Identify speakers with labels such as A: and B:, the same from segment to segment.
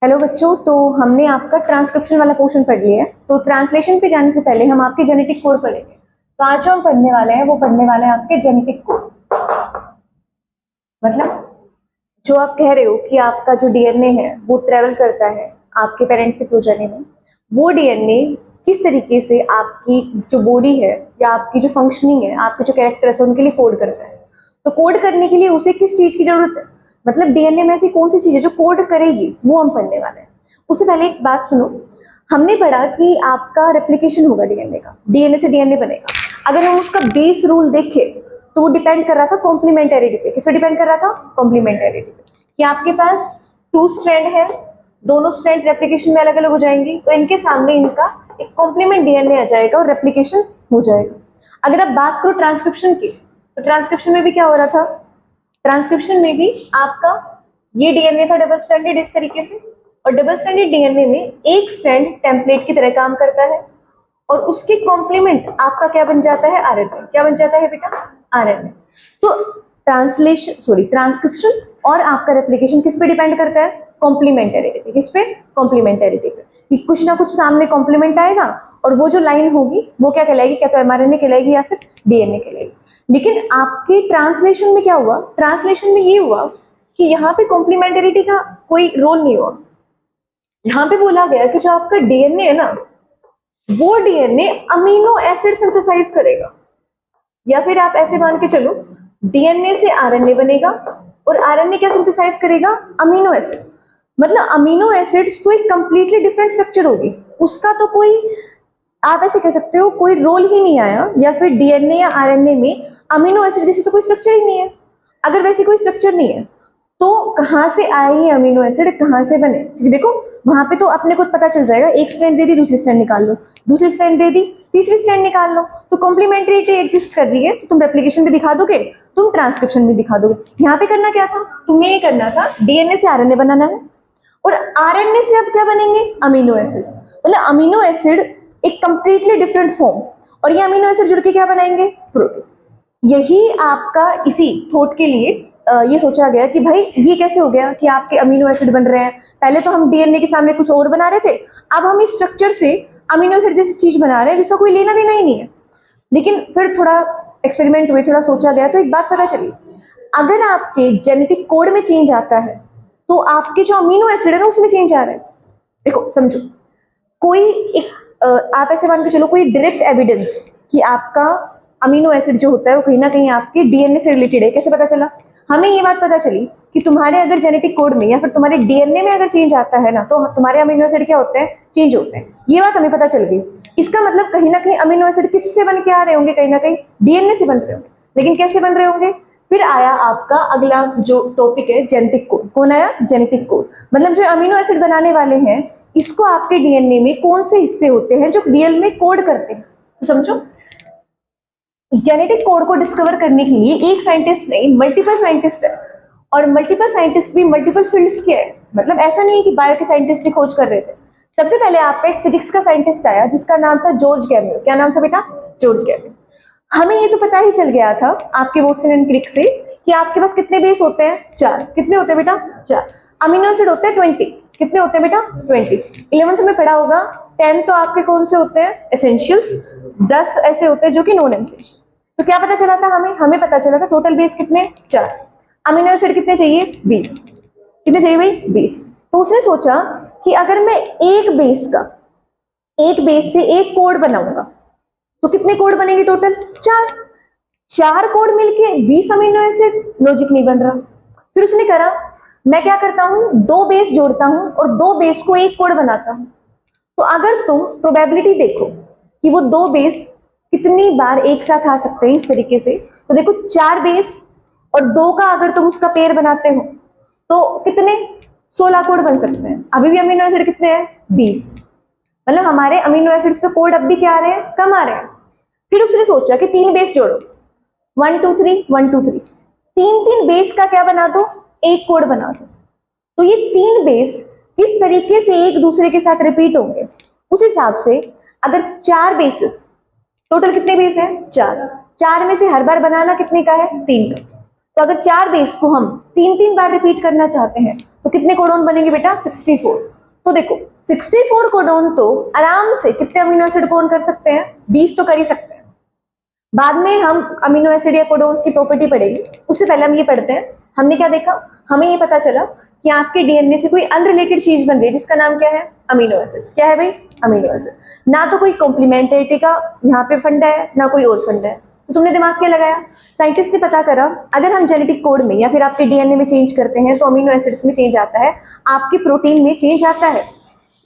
A: Hello बच्चों, तो हमने आपका ट्रांसक्रिप्शन वाला पोर्शन पढ़ लिया है। तो ट्रांसलेशन पे जाने से पहले हम आपके जेनेटिक कोड पढ़ेंगे। तो आज जो हम पढ़ने वाले हैं वो पढ़ने वाले हैं आपके जेनेटिक कोड। मतलब जो आप कह रहे हो कि आपका जो डीएनए है वो ट्रेवल करता है आपके पेरेंट्स से प्रोजेनी में, वो डीएनए किस तरीके से आपकी जो बॉडी है या आपकी जो फंक्शनिंग है, आपके जो कैरेक्टर्स है उनके लिए कोड करता है। तो कोड करने के लिए उसे किस चीज की जरूरत है, मतलब डीएनए में ऐसी कौन सी चीज है जो कोड करेगी, वो हम पढ़ने वाले हैं। उससे पहले एक बात सुनो, हमने पढ़ा कि आपका रेप्लिकेशन होगा डीएनए का, डीएनए से डीएनए बनेगा। अगर हम उसका बेस रूल देखें तो वो डिपेंड कर रहा था कॉम्प्लीमेंटेरिटी पे। किस पे डिपेंड कर रहा था? कॉम्प्लीमेंटेरिटी पे। कि आपके पास 2 स्ट्रैंड है, दोनों स्ट्रैंड रेप्लिकेशन में अलग अलग हो जाएंगी, तो इनके सामने इनका एक कॉम्प्लीमेंट डीएनए आ जाएगा और रेप्लिकेशन हो जाएगा। अगर आप बात करो ट्रांसक्रिप्शन की, तो ट्रांसक्रिप्शन में भी क्या हो रहा था? ट्रांसक्रिप्शन में भी आपका ये डीएनए था डबल स्ट्रैंडेड इस तरीके से, और डबल स्ट्रैंडेड डीएनए में एक स्ट्रैंड टेम्पलेट की तरह काम करता है और उसके कॉम्प्लीमेंट आपका क्या बन जाता है? आरएनए। क्या बन जाता है बेटा? आरएनए। तो ट्रांसक्रिप्शन और आपका रेप्लिकेशन किस पे डिपेंड करता है? कॉम्प्लीमेंटेरिटी पे। किस पे? कॉम्प्लीमेंटेरिटी पे। कि कुछ ना कुछ सामने कॉम्प्लीमेंट आएगा और वो जो लाइन होगी वो क्या कहलाएगी? क्या तो एमआरएनए कहलाएगी या फिर डीएनए कहलाएगी। लेकिन आपके ट्रांसलेशन में क्या हुआ? ट्रांसलेशन में ये हुआ कि यहाँ पे कॉम्प्लीमेंटेरिटी का कोई रोल नहीं हुआ। यहाँ पे बोला गया कि जो आपका डीएनए है ना, वो डीएनए अमीनो एसिड सिंथेसाइज करेगा। या फिर आप ऐसे मान के चलो, डीएनए से आरएनए बनेगा और आरएनए क्या सिंथेसाइज करेगा? Amino acid. मतलब अमीनो एसिड्स तो एक कंप्लीटली डिफरेंट स्ट्रक्चर होगी, उसका तो कोई, आप ऐसे कह सकते हो, कोई रोल ही नहीं आया। या फिर डीएनए या आरएनए में अमीनो एसिड जैसी तो कोई स्ट्रक्चर ही नहीं है। अगर वैसी कोई स्ट्रक्चर नहीं है तो कहाँ से आए ये अमीनो एसिड, कहाँ से बने? क्योंकि देखो वहां पे तो अपने को पता चल जाएगा, एक स्ट्रैंड दे दी दूसरी स्ट्रैंड निकाल लो, दूसरी स्ट्रैंड दे दी तीसरी स्ट्रैंड निकाल लो। तो कॉम्प्लीमेंट्रिटी एग्जिस्ट कर रही है, तो तुम रेप्लिकेशन भी दिखा दोगे, तुम ट्रांसक्रिप्शन भी दिखा दोगे। यहाँ पे करना क्या था? तुम्हें ये करना था डीएनए से आरएनए बनाना है, और आरएनए से अब क्या बनेंगे? Amino acid. मतलब अमीनो एसिड एक कंप्लीटली डिफरेंट फॉर्म, और ये अमीनो एसिड जुड़ के क्या बनाएंगे? प्रोटीन। यही आपका इसी थॉट के लिए ये सोचा गया कि भाई ये कैसे हो गया कि आपके अमीनो एसिड बन रहे हैं। पहले तो हम डीएनए के सामने कुछ और बना रहे थे, अब हम इस स्ट्रक्चर से अमीनो एसिड जैसी चीज बना रहे हैं जिसका कोई लेना देना ही नहीं है। लेकिन फिर थोड़ा एक्सपेरिमेंट हुए, थोड़ा सोचा गया, तो एक बात पता चली, अगर आपके जेनेटिक कोड में चेंज आता है तो आपके जो अमीनो एसिड है ना उसमें चेंज आ रहा है। देखो समझो, कोई एक आप ऐसे मान के चलो, कोई डायरेक्ट एविडेंस कि आपका अमीनो एसिड जो होता है वो कहीं ना कहीं आपके डीएनए से रिलेटेड है। कैसे पता चला? हमें ये बात पता चली कि तुम्हारे अगर जेनेटिक कोड में या फिर तुम्हारे डीएनए में अगर चेंज आता है ना, तो तुम्हारे अमीनो एसिड क्या होते हैं? चेंज होते हैं। ये बात हमें पता चल गई। इसका मतलब कहीं ना कहीं अमीनो एसिड किससे बन के आ रहे होंगे? कहीं ना कहीं डीएनए से बन रहे होंगे। लेकिन कैसे बन रहे होंगे? फिर आया आपका अगला जो टॉपिक है, जेनेटिक कोड। कौन आया? Genetic code. मतलब जो अमीनो एसिड बनाने वाले हैं, इसको आपके डीएनए में कौन से हिस्से होते हैं जो रियल में कोड करते हैं। तो समझो, जेनेटिक कोड को डिस्कवर करने के लिए एक साइंटिस्ट नहीं, मल्टीपल साइंटिस्ट है, और मल्टीपल साइंटिस्ट भी मल्टीपल फील्ड्स के है। मतलब ऐसा नहीं है कि बायो के साइंटिस्ट ही खोज कर रहे थे। सबसे पहले आपका एक फिजिक्स का साइंटिस्ट आया जिसका नाम था जॉर्ज गैमियो। क्या नाम था बेटा? जॉर्ज गैमियो। हमें ये तो पता ही चल गया था आपके वोट्सन एंड क्लिक से कि आपके पास कितने बेस होते हैं? 4। कितने होते हैं बेटा? 4। अमीनो एसिड होते हैं 20। कितने होते हैं बेटा? 20। 11th में पढ़ा होगा। 10 तो आपके कौन से होते हैं? एसेंशियल्स। 10 ऐसे होते हैं जो कि नॉन एसेंशियल। तो क्या पता चला था हमें पता चला था टोटल बेस कितने? 4। अमीनो एसिड कितने चाहिए? 20। कितने चाहिए भाई? 20। तो उसने सोचा कि अगर मैं एक बेस से एक कोड बनाऊंगा तो कितने कोड बनेंगे टोटल? 4। 4 कोड मिलके 20 अमीनो एसिड, लॉजिक नहीं बन रहा। फिर उसने करा, मैं क्या करता हूं, 2 बेस जोड़ता हूं और 2 बेस को एक कोड बनाता हूं। तो अगर तुम प्रोबेबिलिटी देखो कि वो 2 बेस कितनी बार एक साथ आ सकते हैं इस तरीके से, तो देखो 4 बेस और 2 का अगर तुम उसका पेयर बनाते हो तो कितने? 16 कोड बन सकते हैं। अभी भी अमीनो एसिड कितने हैं? 20। मतलब हमारे अमीनो एसिड से कोड अब भी क्या आ रहे हैं? कम आ रहे हैं। फिर उसने सोचा कि 3 बेस जोड़ो, 1 2 3 1 2 3, 3 बेस का क्या बना दो? एक कोड बना दो। तो ये 3 बेस किस तरीके से एक दूसरे के साथ रिपीट होंगे, उस हिसाब से अगर 4 बेसिस, टोटल कितने बेस है? 4। 4 में से हर बार बनाना कितने का है? 3 का। तो अगर 4 बेस को हम 3-3 बार रिपीट करना चाहते हैं तो कितने कोडोन बनेंगे बेटा? 64। तो देखो 64 कोडोन तो आराम से कितने अमीनो एसिड कोड कर सकते हैं? 20 तो कर ही सकते हैं। बाद में हम अमीनो एसिड या कोडोन्स की प्रॉपर्टी पढ़ेंगे, उससे पहले हम ये पढ़ते हैं। हमने क्या देखा? हमें ये पता चला कि आपके डीएनए से कोई अनरिलेटेड चीज बन रही है जिसका नाम क्या है? Amino acids. क्या है भाई? Amino acid. ना तो कोई कॉम्प्लीमेंटेरिटी का यहाँ पे फंडा है, ना कोई और फंडा है। तो तुमने दिमाग क्या लगाया? साइंटिस्ट ने पता करा अगर हम जेनेटिक कोड में या फिर आपके डीएनए में चेंज करते हैं तो अमीनो एसिड्स में चेंज आता है, आपके प्रोटीन में चेंज आता है।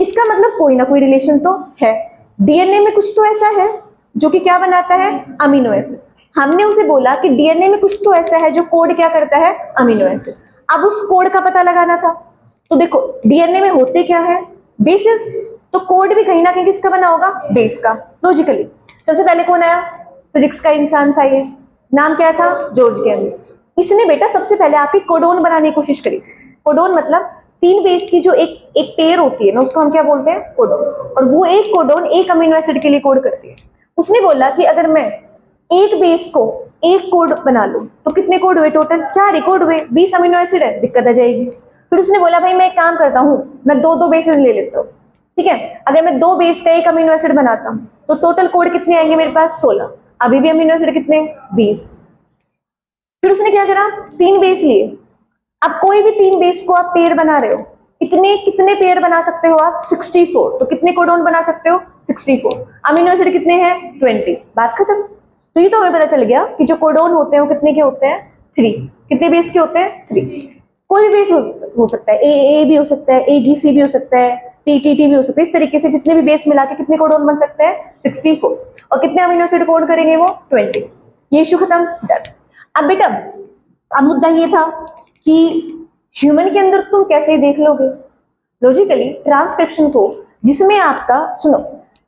A: इसका मतलब कोई ना कोई रिलेशन तो है। डीएनए में कुछ तो ऐसा है जो कि क्या बनाता है? Amino acid. हमने उसे बोला कि डीएनए में कुछ तो ऐसा है जो कोड क्या करता है? Amino acid. अब उस कोड का पता लगाना था। तो देखो डीएनए में होते क्या है? बेसिस। तो कोड भी कहीं ना कहीं किसका बना होगा? बेस का, लॉजिकली। सबसे पहले कौन आया? फिजिक्स का इंसान था ये, नाम क्या था? जॉर्ज गैमली। इसने बेटा सबसे पहले आपकी कोडोन बनाने की कोशिश करी। कोडोन मतलब 3 बेस की जो एक पेयर होती है ना, उसको हम क्या बोलते हैं? कोडोन। और वो एक कोडोन एक अमीनो एसिड के लिए कोड करती है। उसने बोला कि अगर मैं एक बेस को एक कोड बना लूं तो कितने कोड हुए? टोटल 4 ही कोड हुए। 20 अमीनो एसिड है, दिक्कत आ जाएगी। फिर उसने बोला भाई मैं एक काम करता हूं, मैं 2-2 बेसेस ले लेता हूं। ठीक है, अगर मैं 2 बेस का एक अमीनो एसिड बनाता हूं तो टोटल कोड कितने आएंगे मेरे पास? 16। अभी भी अमीनो एसिड कितने? 20। फिर उसने क्या करा? 3 बेस लिए। अब कोई भी 3 बेस को आप पेयर बना रहे हो, इतने कितने पेयर बना सकते हो आप? 64। तो कितने कोडोन बना सकते हो? 64। अमीनो एसिड कितने हैं? 20। बात खत्म। तो ये तो हमें पता चल गया कि जो कोडोन होते हैं वो कितने के होते हैं? 3। कितने बेस के होते हैं? 3। कोई भी बेस हो सकता है, ए भी हो सकता है, AGC भी हो सकता है, TTT भी हो सकता है। इस तरीके से जितने भी बेस मिला के कितने कोडोन बन सकते हैं? 64। और कितने अमीनो एसिड कोड करेंगे वो? 20। ये इशू खत्म, डन। अब बेटा अब मुद्दा ये था कि ह्यूमन के अंदर तुम कैसे ही देख लोगे? लॉजिकली ट्रांसक्रिप्शन को, जिसमें आपका सुनो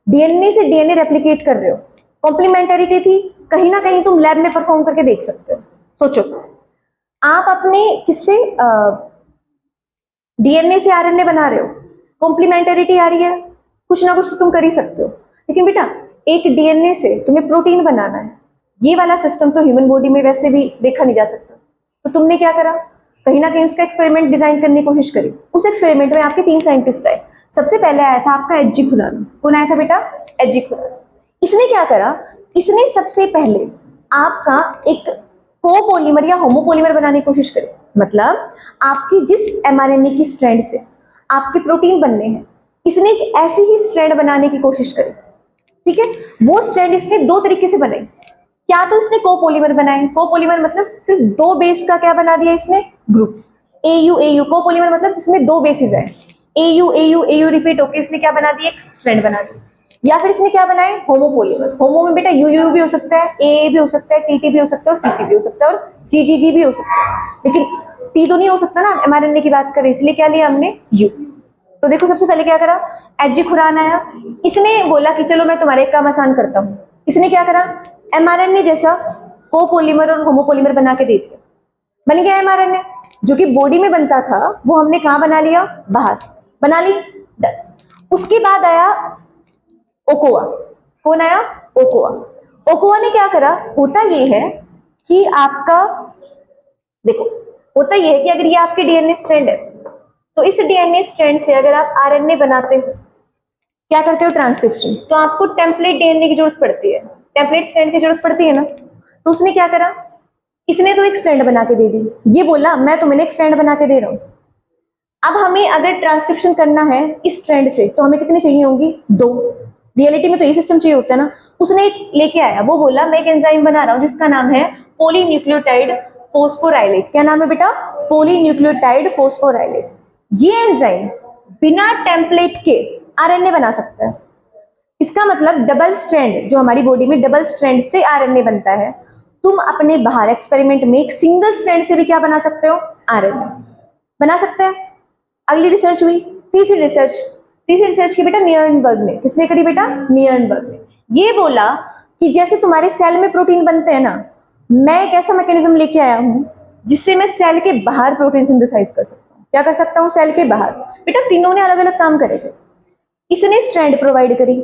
A: डीएनए से डीएनए रेप्लिकेट कर रहे हो, कॉम्प्लीमेंटरिटी थी, कहीं ना कहीं तुम लैब में परफॉर्म करके देख सकते हो। सोचो आप अपने किससे डीएनए से आरएनए बना रहे हो, कॉम्प्लीमेंटरिटी आ रही है, कुछ ना कुछ तो तुम कर ही सकते हो। लेकिन बेटा एक डीएनए से तुम्हें प्रोटीन बनाना है, ये वाला सिस्टम तो ह्यूमन बॉडी में वैसे भी देखा नहीं जा सकता। तो तुमने क्या करा? कहीं ना कहीं उसका एक्सपेरिमेंट डिजाइन करने की कोशिश करी। उस एक्सपेरिमेंट में आपके 3 साइंटिस्ट आए। सबसे पहले आया था आपका एच जी खुराना। कौन आया था बेटा? H G Khurana. इसने क्या करा? इसने सबसे पहले आपका एक कोपोलीमर या होमोपोलीमर बनाने की कोशिश करी। मतलब आपकी जिस एमआरएनए की स्ट्रैंड से आपके प्रोटीन बनने हैं, इसने एक ऐसी ही स्ट्रैंड बनाने की कोशिश करी। ठीक है, वो स्ट्रैंड इसने 2 तरीके से बनाई। क्या तो इसने कोपोलीमर बनाए। कोपोलीमर मतलब सिर्फ 2 बेस का क्या बना दिया इसने? ग्रुप। AU कोपोलीमर मतलब जिसमें 2 बेसिस है। AU रिपीट होकर इसने क्या बना दिया? एक स्ट्रैंड बना दिया। या फिर इसने क्या बनाए? होमोपोलीमर। होमो में बेटा UU भी हो सकता है, AA भी हो सकता है, TT भी हो सकता है और CC भी हो सकता है और GGG भी हो सकता है। लेकिन T तो नहीं हो सकता ना, mRNA की बात करें, इसलिए क्या लिया हमने? U। तो देखो सबसे पहले क्या करा? एच जी खुराना आया। इसने बोला कि चलो मैं तुम्हारे काम आसान करता हूं। इसने क्या करा? एमआरएनए जैसा कोपोलीमर और होमोपोलीमर बना के दे दिया। बन गया एमआरएनए। जो कि बॉडी में बनता था वो हमने कहां बना लिया? बाहर बना ली, डन। उसके बाद आया ओकोआ। कौन आया? ओकोआ। ओकोआ ने क्या करा? होता ये है कि आपका देखो होता ये है कि अगर ये आपके डीएनए स्ट्रैंड है तो इस डीएनए स्ट्रैंड से अगर आप आरएनए बनाते हो, क्या करते हो? ट्रांसक्रिप्शन। तो आपको टेम्पलेट डीएनए की जरूरत पड़ती है, टेम्पलेट स्ट्रैंड की जरूरत पड़ती है ना। तो उसने क्या करा? इसने तो एक स्ट्रैंड बना के दे दी। ये बोला मैं तुम्हें एक स्ट्रैंड बना के दे रहा हूं। अब हमें अगर ट्रांसक्रिप्शन करना है इस स्ट्रैंड से तो हमें कितनी चाहिए होंगी? 2। रियलिटी में तो ये सिस्टम चाहिए होता है ना। उसने लेके आया, वो बोला मैं एक एंजाइम बना रहा हूं जिसका नाम है पॉलीन्यूक्लियोटाइड फॉस्फोराइलेट। क्या नाम है बेटा? Polynucleotide phosphorylate. ये एंजाइम बिना टेम्पलेट के आरएनए बना सकता है। इसका मतलब डबल स्ट्रैंड, जो हमारी बॉडी में डबल स्ट्रैंड से आरएनए बनता है, तुम अपने बाहर एक्सपेरिमेंट में एक सिंगल स्ट्रैंड से भी क्या बना सकते हो? आरएनए बना सकते हैं। अगली रिसर्च हुई, तीसरी रिसर्च की बेटा नियर्नबर्ग ने। किसने करी बेटा? नियर्नबर्ग ने। ये बोला कि जैसे तुम्हारे सेल में प्रोटीन बनते हैं ना, मैं एक ऐसा मैकेनिज्म लेके आया हूं जिससे मैं सेल के बाहर प्रोटीन सिंथेसाइज कर सकता हूं। क्या कर सकता हूं? सेल के बाहर। बेटा तीनों ने अलग अलग काम करे थे। इसने स्ट्रैंड प्रोवाइड करी,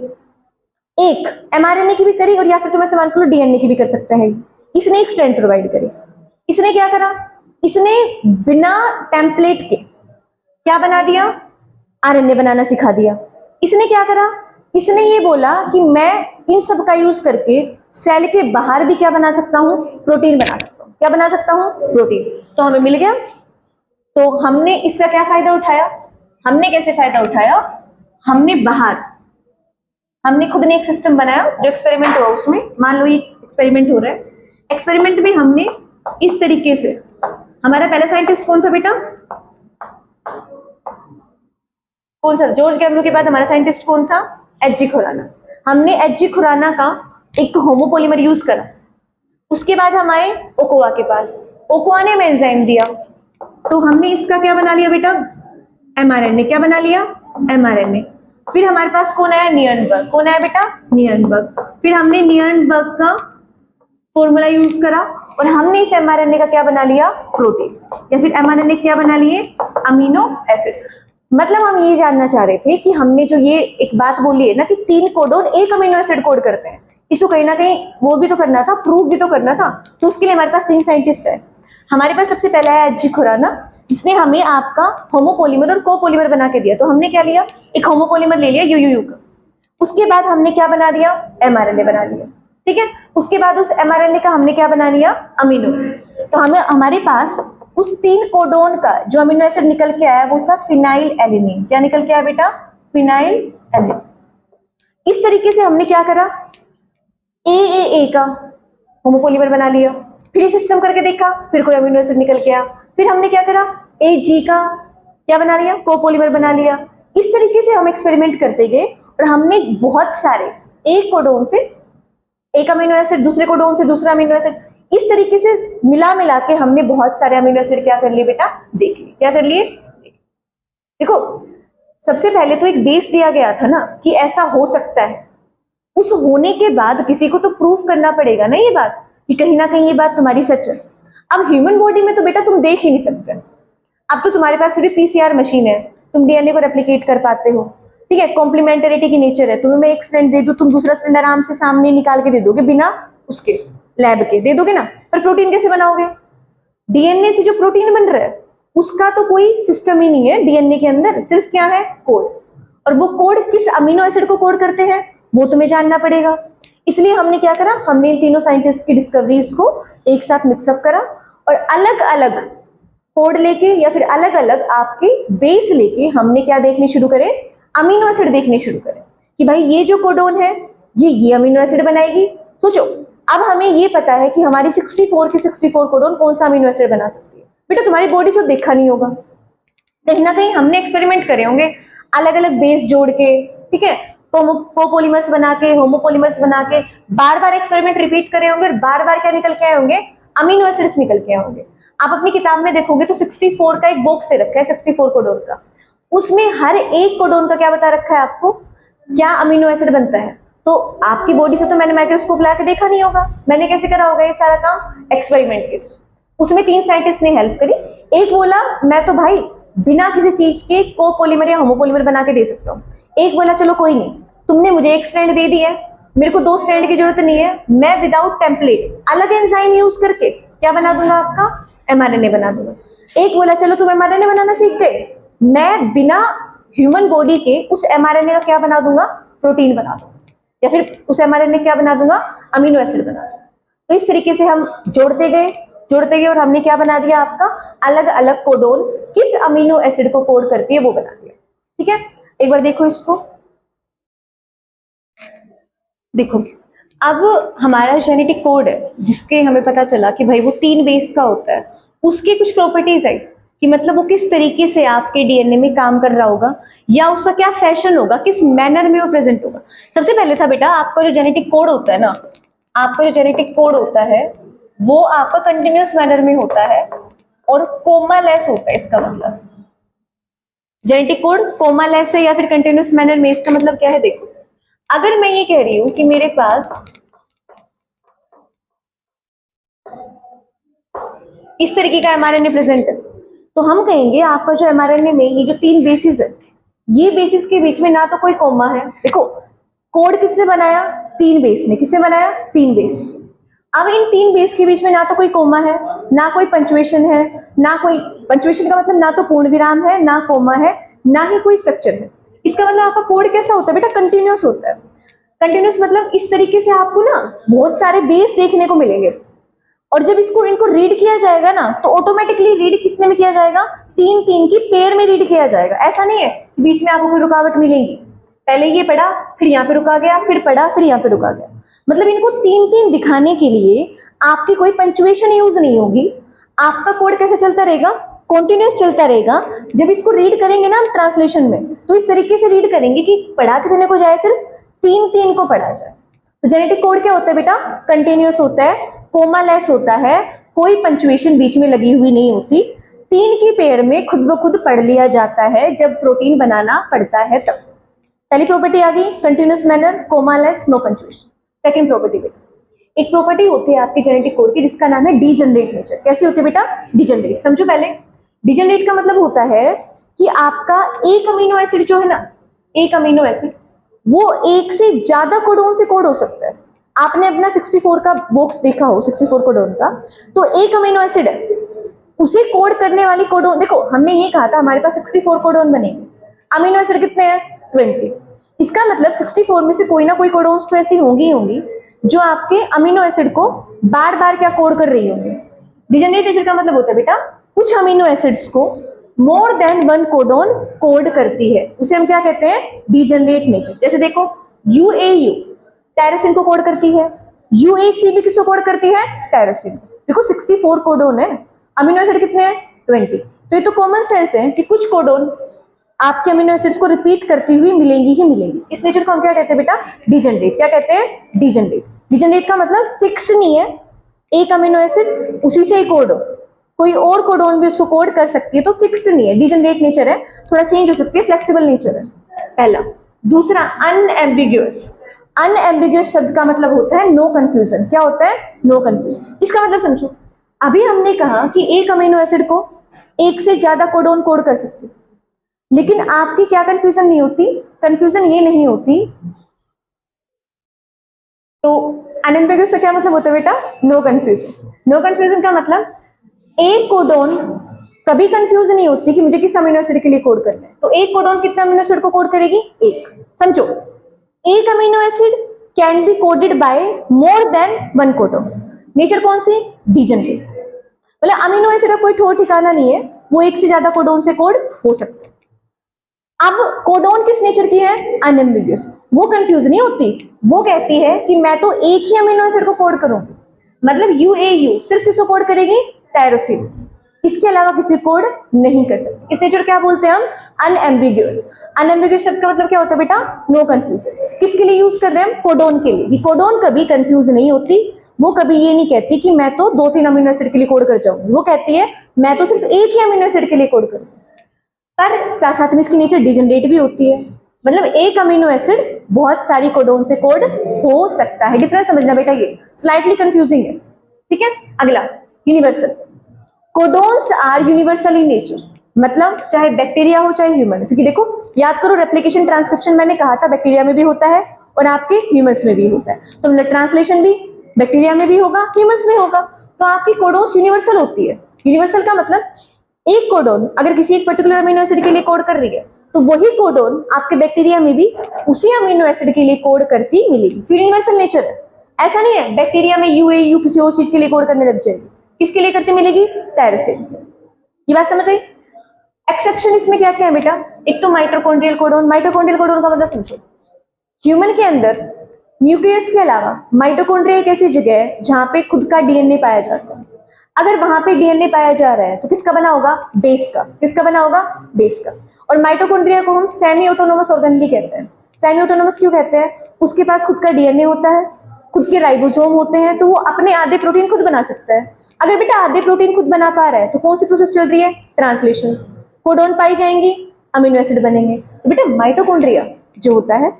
A: एक एमआरएनए की भी करी और या फिर तुम्हें सवाल करो डीएनए की भी कर सकता है। इसने एक स्ट्रैंड प्रोवाइड करी। इसने क्या करा, इसने बिना टेम्पलेट के क्या बना दिया, आरएनए बनाना सिखा दिया। इसने क्या करा, इसने ये बोला कि मैं इन सब का यूज करके सेल के बाहर भी क्या बना सकता हूं, प्रोटीन बना सकता हूं। क्या बना सकता हूं, प्रोटीन। तो हमें मिल गया। तो हमने इसका क्या फायदा उठाया, हमने कैसे फायदा उठाया, हमने खुद ने एक सिस्टम बनाया जो एक्सपेरिमेंट हुआ उसमें। मान लो ये एक्सपेरिमेंट हो रहा है, एक्सपेरिमेंट में हमने इस तरीके से, हमारा पहला साइंटिस्ट कौन था बेटा, कौन सा, जॉर्ज गैम्ब्रो के बाद हमारा साइंटिस्ट कौन था, एच.जी. खुराना। हमने एच.जी. खुराना का एक होमोपोलीमर यूज करा। उसके बाद हम आए ओकोआ के पास, ओकोआ ने हमें एंजाइम दिया, तो हमने इसका क्या बना लिया बेटा, एमआरएनए। क्या बना लिया, एमआरएनए। फिर हमारे पास कौन आया, नियर्नबर्ग। कौन आया बेटा, नियर्नबर्ग। फिर हमने नियर्नबर्ग का फॉर्मूला यूज करा और हमने इस एमआरएनए का क्या बना लिया, प्रोटीन। या फिर एमआरएनए क्या बना लिए, अमीनो एसिड। मतलब हम ये जानना चाह रहे थे कि हमने जो ये एक बात बोली है ना कि 3 कोडोन एक अमीनो एसिड कोड करते हैं, इसको कहीं ना कहीं वो भी तो करना था, प्रूफ भी तो करना था। तो उसके लिए हमारे पास 3 साइंटिस्ट है। हमारे पास सबसे पहला है एच.जी. खुराना, जिसने हमें आपका होमोपोलीमर और कोपोलीमर बना के दिया। तो हमने क्या लिया, एक होमोपोलीमर ले लिया यूयूयू का। उसके बाद हमने क्या बना दिया, एमआरएनए बना लिया। ठीक है, उसके बाद उस एमआरएनए का हमने क्या बना लिया, अमीनो। तो हमें हमारे पास उस 3 कोडोन का जो अमीनो एसिड निकल के आया वो था फिनाइल एलिनिन। क्या निकल के आया बेटा, फिनाइल एलिनिन। इस तरीके से हमने क्या करा, ए का होमोपोलीमर बना लिया। फिर सिस्टम करके देखा, फिर कोई अमीनो एसिड निकल के आया। फिर हमने क्या करा, AG का क्या बना लिया, कोपोलीमर बना लिया। इस तरीके से हम एक्सपेरिमेंट करते गए और हमने बहुत सारे एक कोडोन से एक अमीनो एसिड, दूसरे कोडोन से दूसरा अमीनो एसिड, इस तरीके से मिला के हमने बहुत सारे अमीनो एसिड क्या कर लिए बेटा, देख लिए। क्या कर लिए, देखो सबसे पहले तो एक बेस दिया गया था ना कि ऐसा हो सकता है। उस होने के बाद किसी को तो प्रूफ करना पड़ेगा ना ये बात कि कहीं ना कहीं ये बात तुम्हारी सच है। अब ह्यूमन बॉडी में तो बेटा तुम देख ही नहीं सकते। अब तो तुम्हारे पास थोड़ी PCR मशीन है, तुम डीएनए को रेप्लिकेट कर पाते हो। ठीक है, कॉम्प्लीमेंटरिटी की नेचर है। तुम्हें मैं एक स्ट्रैंड दे दूं, तुम दूसरा स्ट्रैंड आराम से सामने निकाल के दे दोगे, बिना उसके लैब के दे दोगे ना। पर प्रोटीन कैसे बनाओगे, डीएनए से जो प्रोटीन बन रहा है उसका तो कोई सिस्टम ही नहीं है डीएनए के अंदर, सिर्फ क्या है, कोड। और वो कोड किस अमीनो एसिड को कोड करते हैं वो तुम्हें जानना पड़ेगा। इसलिए हमने क्या करा, हमने इन तीनों साइंटिस्ट की डिस्कवरीज को एक साथ मिक्सअप करा और अलग अलग कोड लेके या फिर अलग अलग आपके बेस लेके हमने क्या देखने शुरू करे, अमीनो एसिड देखने शुरू करे कि भाई ये जो कोडोन है ये अमीनो एसिड बनाएगी। सोचो, अब हमें ये पता है कि हमारी 64 की 64 कोडोन कौन सा अमीनो एसिड बना सकती है। बेटा तुम्हारी बॉडी से देखा नहीं होगा, कहीं ना कहीं हमने एक्सपेरिमेंट करे होंगे अलग अलग बेस जोड़ के, ठीक है, कोपोलीमर्स बना के, होमोपोलीमर्स बना के, बार बार एक्सपेरिमेंट रिपीट करे होंगे और बार बार क्या निकल के आए होंगे, अमीनो एसिड्स निकल के आए होंगे। आप अपनी किताब में देखोगे तो 64 का एक बॉक्स दे रखा है, 64 कोडोन का। उसमें हर एक कोडोन का क्या बता रखा है आपको, क्या अमीनो एसिड बनता है। तो आपकी बॉडी से तो मैंने माइक्रोस्कोप ला के देखा नहीं होगा, मैंने कैसे करा होगा ये सारा काम, एक्सपेरिमेंट के थ्रू। उसमें 3 साइंटिस्ट ने हेल्प करी। एक बोला मैं तो भाई बिना किसी चीज के कोपोलीमर या होमोपोलीमर बना के दे सकता हूँ। एक बोला चलो कोई नहीं, तुमने मुझे एक स्ट्रैंड दे दी है, मेरे को 2 स्ट्रैंड की जरूरत नहीं है, मैं विदाउट टेम्पलेट अलग एंजाइम यूज करके क्या बना दूंगा, आपका एमआरएनए बना दूंगा। एक बोला चलो तुम एमआरएनए बनाना सीख गए, मैं बिना ह्यूमन बॉडी के उस एमआरएनए का क्या बना दूंगा, प्रोटीन बना दूंगा, या फिर उस एमआरएनए क्या बना दूंगा, अमीनो एसिड बना दूंगा। तो इस तरीके से हम जोड़ते गए और हमने क्या बना दिया, आपका अलग अलग कोडोन किस अमीनो एसिड को कोड करती है वो बना दिया। ठीक है, एक बार देखो इसको, देखो अब हमारा जेनेटिक कोड है जिसके हमें पता चला कि भाई वो 3 बेस का होता है, उसके कुछ प्रॉपर्टीज है कि मतलब वो किस तरीके से आपके डीएनए में काम कर रहा होगा या उसका क्या फैशन होगा, किस मैनर में वो प्रेजेंट होगा। सबसे पहले था बेटा आपका जो जेनेटिक कोड होता है ना, आपका जो जेनेटिक कोड होता है वो आपका कंटिन्यूअस मैनर में होता है और कोमालेस होता है। इसका मतलब जेनेटिक कोड कोमालेस है या फिर कंटिन्यूअस मैनर में। इसका मतलब क्या है, देखो अगर मैं ये कह रही हूं कि मेरे पास इस तरीके का एमआरएनए प्रेजेंट है, तो हम कहेंगे आपका जो एमआरएनए में ये जो 3 बेसिस है, ये बेसिस के बीच में ना तो कोई कोमा है। देखो कोड किसने बनाया, 3 बेस ने। किसने बनाया, 3 बेस। अब इन 3 बेस के बीच में ना तो कोई कोमा है ना कोई पंचुएशन है, ना कोई पंचुएशन का मतलब ना तो पूर्ण विराम है, ना कोमा है, ना ही कोई स्ट्रक्चर है। इसका मतलब आपका कोड कैसा होता है बेटा? कंटिन्यूअस होता है। कंटिन्यूअस मतलब इस तरीके से आपको ना बहुत सारे बेस देखने को मिलेंगे, और जब इनको रीड किया जाएगा ना तो ऑटोमेटिकली रीड कितने में किया जाएगा? 3-3 की पेयर में रीड किया जाएगा। ऐसा नहीं है बीच में आपको कोई रुकावट मिलेगी, पहले ये पढ़ा फिर यहाँ पे रुका गया, फिर पढ़ा फिर यहाँ पे रुका गया। मतलब इनको 3-3 दिखाने के लिए आपकी कोई पंचुएशन यूज नहीं होगी। आपका कोड कैसे चलता रहेगा? कॉन्टिन्यूस चलता रहेगा। जब इसको रीड करेंगे ना हम ट्रांसलेशन में, तो इस तरीके से रीड करेंगे कि पढ़ा कितने को जाए? सिर्फ 3-3 को पढ़ा जाए। तो जेनेटिक कोड क्या होता है बेटा? कंटिन्यूस होता है, कोमालेस होता है, कोई पंचुएशन बीच में लगी हुई नहीं होती, 3 की पेयर में खुद ब खुद पढ़ लिया जाता है जब प्रोटीन बनाना पड़ता है तब। पहली प्रॉपर्टी आ गई continuous manner, commaless, no punctuation. Second property बेटा, एक प्रॉपर्टी होती है आपके जेनेटिक कोड की जिसका नाम है डीजनरेट नेचर। कैसी होती है बेटा? डीजनरेट। समझो पहले, डीजनरेट का मतलब होता है कि आपका एक अमीनो एसिड जो है ना, एक अमीनो एसिड वो एक से ज्यादा कोडोन से कोड हो सकता है। आपने अपना 64 का बॉक्स देखा हो, 64 कोडोन का, तो एक अमीनो एसिड है, उसे कोड करने वाली कोडोन, देखो हमने ये कहा था हमारे पास 64 कोडोन बनेंगे, अमीनो एसिड कितने हैं? 20। इसका मतलब 64 में से कोई ना कोई कोडोन्स तो ऐसी होंगी ही होंगी जो आपके अमीनो एसिड को बार बार क्या कोड कर रही होंगी। डीजनरेट नेचर का मतलब होता है बेटा कुछ अमीनो एसिड्स को more than one codon code करती है, उसे हम क्या कहते हैं? Degenerate nature. जैसे देखो UAU टायरोसिन को कोड करती है, UAC भी किसको कोड करती है? टायरोसिन। देखो 64 कोडोन है, अमीनो एसिड कितने हैं? 20। तो ये तो कॉमन सेंस है कि कुछ कोडोन आपके अमीनो एसिड्स को रिपीट करती हुई मिलेंगी ही मिलेंगी। इस नेचर को हम क्या कहते हैं बेटा? डीजनरेट। क्या कहते हैं? डीजनरेट। डीजनरेट का मतलब फिक्स नहीं है, एक अमीनो एसिड उसी से ही कोड हो, कोई और कोडोन भी उसको कोड कर सकती है, तो फिक्स्ड नहीं है। डीजनरेट नेचर है, थोड़ा चेंज हो सकती है, फ्लेक्सिबल नेचर है, पहला। दूसरा अनएम्बिग्यूअस। अनएम्बिग्यूअस शब्द का मतलब होता है नो कंफ्यूजन। क्या होता है? No confusion. इसका मतलब समझो, अभी हमने कहा कि एक अमीनो एसिड को एक से ज्यादा कोडोन कोड कर सकती है, लेकिन आपकी क्या कंफ्यूजन नहीं होती? कंफ्यूजन ये नहीं होती। तो अनएम्बिग्यूअस का क्या मतलब होता है बेटा? No confusion. नो कंफ्यूजन का मतलब एक कोडोन कभी कंफ्यूज नहीं होती कि मुझे किस अमीनो एसिड के लिए कोड करना है। तो एक कोडोन कितने अमीनो एसिड को कोड करेगी? एक। समझो, एक amino acid can be coded by more than one codon. Nature कौन सी? डीजनरेट। मतलब अमीनो एसिड का कोई ठोर ठिकाना नहीं है, वो एक से ज्यादा कोडोन से कोड हो सकता है। अब कोडोन किस नेचर की है? अनएम्बिग्यूअस। वो कंफ्यूज नहीं होती, वो कहती है कि मैं तो एक ही अमीनो एसिड को कोड करूंगी। मतलब UAU सिर्फ किसको कोड करेगी? टायरोसिन, इसके अलावा किसी कोड नहीं कर सकती। इस नेचर क्या बोलते हैं हम? अनएम्बिग्यूअस। अनएम्बिग्यूअस शब्द का मतलब क्या होता है बेटा? No confusion. किसके लिए यूज कर रहे हैं हम? कोडोन के लिए। कोडोन कभी कंफ्यूज नहीं होती, वो कभी ये नहीं कहती कि मैं तो 2-3 अमीनो एसिड के लिए कोड कर जाऊंगी, वो कहती है मैं तो सिर्फ एक ही अमीनो एसिड के लिए कोड करूंगी। पर साथ साथ में इसकी नेचर डिजनरेट भी होती है, मतलब एक अमीनो एसिड बहुत सारी कोडोन से कोड हो सकता है। डिफरेंस समझना बेटा, ये स्लाइटली कंफ्यूजिंग है, ठीक है। अगला universal. Codons are universal in nature, मतलब चाहे बैक्टीरिया हो चाहे ह्यूमन, क्योंकि देखो याद करो रेप्लिकेशन ट्रांसक्रिप्शन मैंने कहा था बैक्टीरिया में भी होता है और आपके ह्यूमंस में भी होता है, तो मतलब ट्रांसलेशन भी बैक्टीरिया में भी होगा ह्यूमंस में होगा। तो आपकी कोडोन्स यूनिवर्सल होती है। यूनिवर्सल का मतलब एक कोडोन अगर किसी एक पर्टिकुलर अमीनो एसिड के लिए कोड कर रही है तो वही कोडोन आपके बैक्टीरिया में भी उसी अमीनो एसिड के लिए कोड करती मिलेगी। तो यूनिवर्सल नेचर है, ऐसा नहीं है बैक्टीरिया में UAU किसी और चीज के लिए कोड करने लग जाएगी, किसके लिए करती मिलेगी? टायरोसिन। ये बात समझ आई? एक्सेप्शन इसमें क्या क्या है बेटा? एक तो माइटोकॉन्ड्रियल कोडोन। माइटोकॉन्ड्रियल कोडोन का मतलब समझो, ह्यूमन के अंदर न्यूक्लियस के अलावा माइटोकॉन्ड्रिया एक ऐसी जगह है जहां पे खुद का DNA पाया जाता है। अगर वहां पे DNA पाया जा रहा है तो किसका बना होगा? बेस का। किसका बना होगा? बेस का। और माइटोकॉन्ड्रिया को हम सेमी ऑटोनोमस ऑर्गेनेल कहते हैं। सेमी ऑटोनोमस क्यों कहते हैं? उसके पास खुद का DNA होता है, खुद के राइबोसोम होते हैं, तो वो अपने आधे प्रोटीन खुद बना सकता है। अगर बेटा आधे प्रोटीन खुद बना पा रहा है तो कौन सी प्रोसेस चल रही है? ट्रांसलेशन। कोडोन पाई जाएंगी, अमीनो एसिड बनेंगे। तो बेटा माइटोकॉन्ड्रिया जो होता है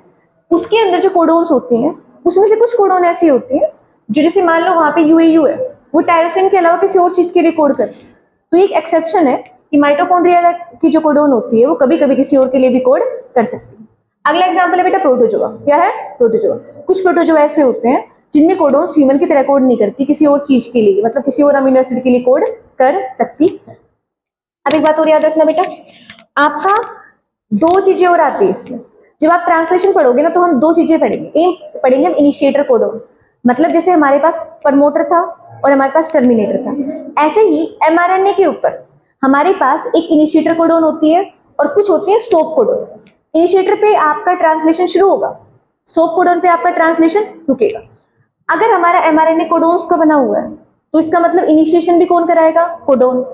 A: उसके अंदर जो कोडोन्स होती हैं उसमें से कुछ कोडोन ऐसी होती हैं जो, जैसे मान लो वहां पे UAU है, वो टायरोसिन के अलावा किसी और चीज के लिए कोड करती है। तो एक एक्सेप्शन है कि माइटोकॉन्ड्रिया की जो कोडोन होती है वो कभी कभी किसी और के लिए भी कोड कर सकती है। अगला एग्जांपल है बेटा प्रोटोजोआ। क्या है? प्रोटोजोआ। कुछ प्रोटोजोआ ऐसे होते हैं जिनमें कोडोन्स ह्यूमन की तरह कोड नहीं करती, किसी और चीज के लिए, मतलब किसी और अमीनो एसिड के लिए कोड कर सकती है। अब एक बात और याद रखना बेटा, आपका दो चीजें और आती है इसमें। जब आप ट्रांसलेशन पढ़ोगे ना तो हम दो चीजें पढ़ेंगे। एक पढ़ेंगे हम इनिशिएटर कोडोन, मतलब जैसे हमारे पास प्रमोटर था और हमारे पास टर्मिनेटर था, ऐसे ही एमआरएनए के ऊपर हमारे पास एक इनिशिएटर कोडोन होती है और कुछ होती है स्टॉप कोडोन। इनिशिएटर पे आपका ट्रांसलेशन शुरू होगा, स्टॉप कोडोन पे आपका ट्रांसलेशन रुकेगा। अगर हमारा एमआरएनए कोडोन्स का बना हुआ है तो इसका मतलब इनिशिएशन भी कौन कराएगा? कोडोन,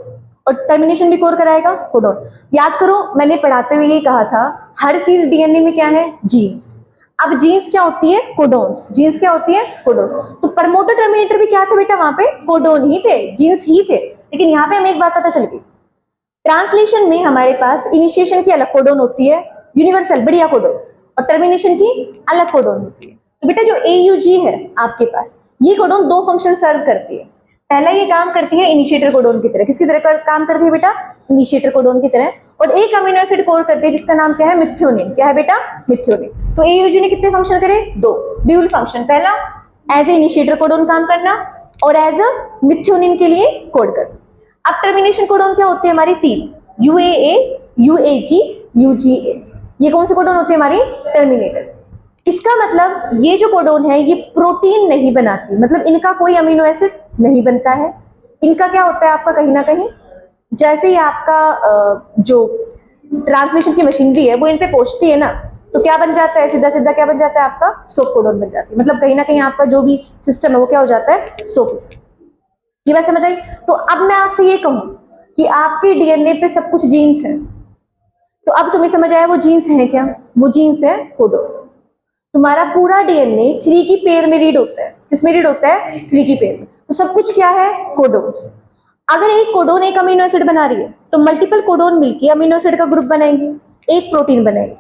A: और टर्मिनेशन भी कौन कराएगा? कोडोन। याद करो मैंने पढ़ाते हुए ये कहा था हर चीज डीएनए में क्या है? जीन्स। अब जीन्स क्या होती है? कोडोन्स। जीन्स क्या होती है? कोडोन। तो प्रमोटर टर्मिनेटर भी क्या थे बेटा? वहां पे कोडोन ही थे, जीन्स ही थे। लेकिन यहाँ पे हमें एक बात पता चल गई, ट्रांसलेशन में हमारे पास इनिशिएशन की अलग कोडोन होती है, यूनिवर्सल बढ़िया कोडोन, और टर्मिनेशन की अलग कोडोन होती है। तो बेटा जो AUG है आपके पास, ये कोडोन दो फंक्शन सर्व करती है। पहला ये काम करती है इनिशिएटर कोडोन की तरह। किसकी तरह काम करती है बेटा? इनिशिएटर कोडोन की तरह। और एक अमीनो एसिड कोड करती है जिसका नाम क्या है? मिथ्योनिन। क्या है बेटा? मिथ्योनिन। तो AUG ने कितने फंक्शन करे? दो, ड्यूल फंक्शन। पहला एज ए इनिशिएटर कोडोन काम करना और एज अ मिथ्योनिन के लिए कोड करना। अब टर्मिनेशन कोडोन क्या होती है हमारी? तीन, UAA, UAG, UGA। ये कौन से कोडोन होते हैं? हमारी टर्मिनेटर। इसका मतलब ये जो कोडोन है ये प्रोटीन नहीं बनाती, मतलब इनका कोई अमीनो एसिड नहीं बनता है। इनका क्या होता है आपका? कहीं ना कहीं जैसे ही आपका जो ट्रांसलेशन की मशीनरी है वो इन पे पहुंचती है ना, तो क्या बन जाता है? सीधा सीधा क्या बन जाता है आपका? स्टॉप कोडोन बन जाती है। मतलब कहीं ना कहीं आपका जो भी सिस्टम है वो क्या हो जाता है? स्टॉप हो जाता है। ये बात समझ आई? तो अब मैं आपसे ये कहूं कि आपके डीएनए पे सब कुछ जीन्स है, तो अब तुम्हें समझ आया वो जीन्स है क्या? वो जीन्स है कोडोन। तुम्हारा पूरा डीएनए 3 की पेयर में रीड होता है। किस में रीड होता है? 3 की पेयर में। तो सब कुछ क्या है? कोडोन्स। अगर एक कोडोन एक अमीनो एसिड बना रही है तो मल्टीपल कोडोन मिलकर अमीनो एसिड का ग्रुप बनाएंगे, एक प्रोटीन बनाएंगे।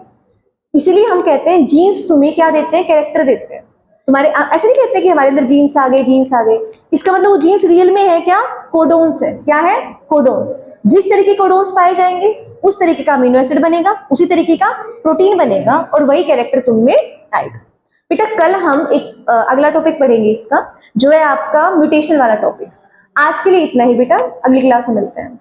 A: इसीलिए हम कहते हैं जीन्स तुम्हें क्या देते हैं? कैरेक्टर देते हैं। तुम्हारे ऐसे नहीं कहते कि हमारे अंदर जीन्स आ गए, जीन्स आ गए। इसका मतलब वो जीन्स रियल में है क्या? कोडोन्स है। क्या है? कोडोन्स। जिस तरीके के कोडोन्स पाए जाएंगे उस तरीके का अमीनो एसिड बनेगा, उसी तरीके का प्रोटीन बनेगा और वही कैरेक्टर तुम में आएगा। बेटा कल हम एक अगला टॉपिक पढ़ेंगे इसका, जो है आपका म्यूटेशन वाला टॉपिक। आज के लिए इतना ही बेटा, अगली क्लास में मिलते हैं।